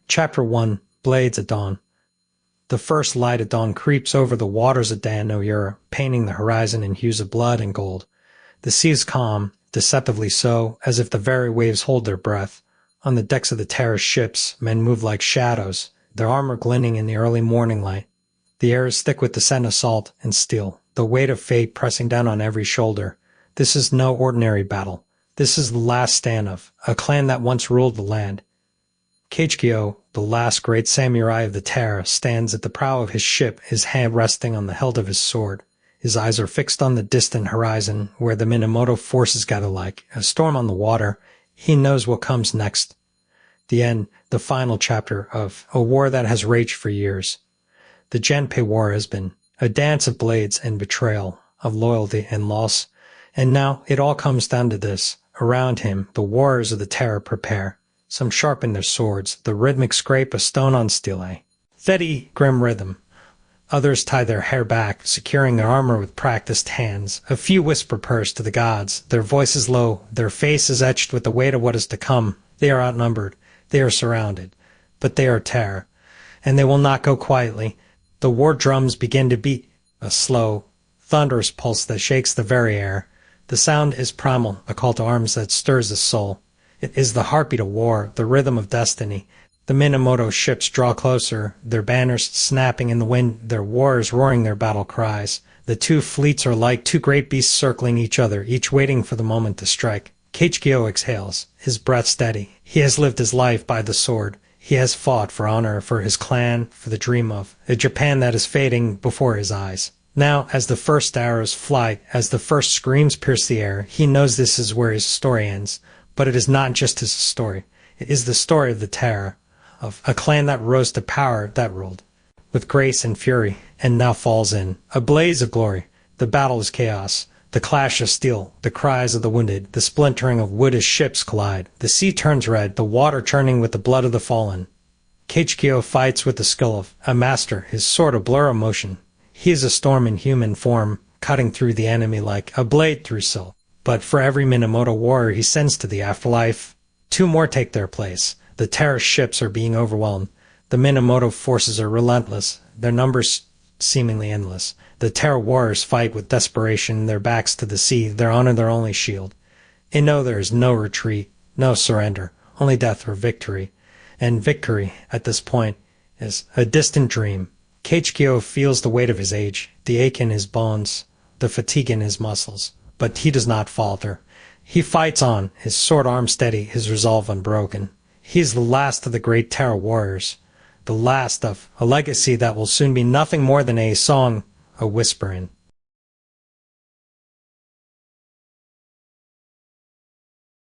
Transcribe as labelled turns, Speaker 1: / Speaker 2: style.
Speaker 1: Chapter 1, Blades at Dawn. The first light at dawn creeps over the waters of Dan-no-ura, painting the horizon in hues of blood and gold. The sea is calm, deceptively so, as if the very waves hold their breath. On the decks of the Taira ships, men move like shadows, their armor glinting in the early morning light. The air is thick with the scent of salt and steel, the weight of fate pressing down on every shoulder. This is no ordinary battle. This is the last stand of a clan that once ruled the land. Kagekiyo, the last great samurai of the Taira, stands at the prow of his ship, his hand resting on the hilt of his sword. His eyes are fixed on the distant horizon, where the Minamoto forces gather like a storm on the water. He knows what comes next. The end, the final chapter of a war that has raged for years. The Genpei War has been a dance of blades and betrayal, of loyalty and loss, and now it all comes down to this. Around him, the warriors of the Taira prepare. Some sharpen their swords, the rhythmic scrape of stone on stele. Steady, grim rhythm. Others tie their hair back, securing their armor with practiced hands. A few whisper prayers to the gods, their voices low, their faces etched with the weight of what is to come. They are outnumbered, they are surrounded, but they are Taira, and they will not go quietly. The war drums begin to beat, a slow, thunderous pulse that shakes the very air. The sound is primal, a call to arms that stirs the soul. It is the heartbeat of war, the rhythm of destiny. The Minamoto ships draw closer, their banners snapping in the wind, their warriors roaring their battle cries. The two fleets are like two great beasts circling each other, each waiting for the moment to strike. Kagekiyo exhales, his breath steady. He has lived his life by the sword. He has fought for honor, for his clan, for the dream of a Japan that is fading before his eyes. Now, as the first arrows fly, as the first screams pierce the air, he knows this is where his story ends. But it is not just his story. It is the story of the Taira, of a clan that rose to power, that ruled with grace and fury, and now falls in a blaze of glory. The battle is chaos, the clash of steel, the cries of the wounded, the splintering of wood as ships collide. The sea turns red, the water churning with the blood of the fallen. Kagekiyo fights with the skill of a master, his sword a blur of motion. He is a storm in human form, cutting through the enemy like a blade through silk. But for every Minamoto warrior he sends to the afterlife, two more take their place. The Taira ships are being overwhelmed. The Minamoto forces are relentless, their numbers seemingly endless. The Taira warriors fight with desperation, their backs to the sea, their honor their only shield. They know there is no retreat, no surrender, only death or victory. And victory, at this point, is a distant dream. Kagekiyo feels the weight of his age, the ache in his bones, the fatigue in his muscles. But he does not falter. He fights on, his sword arm steady, his resolve unbroken. He is the last of the great Taira warriors, the last of a legacy that will soon be nothing more than a song, a whisper in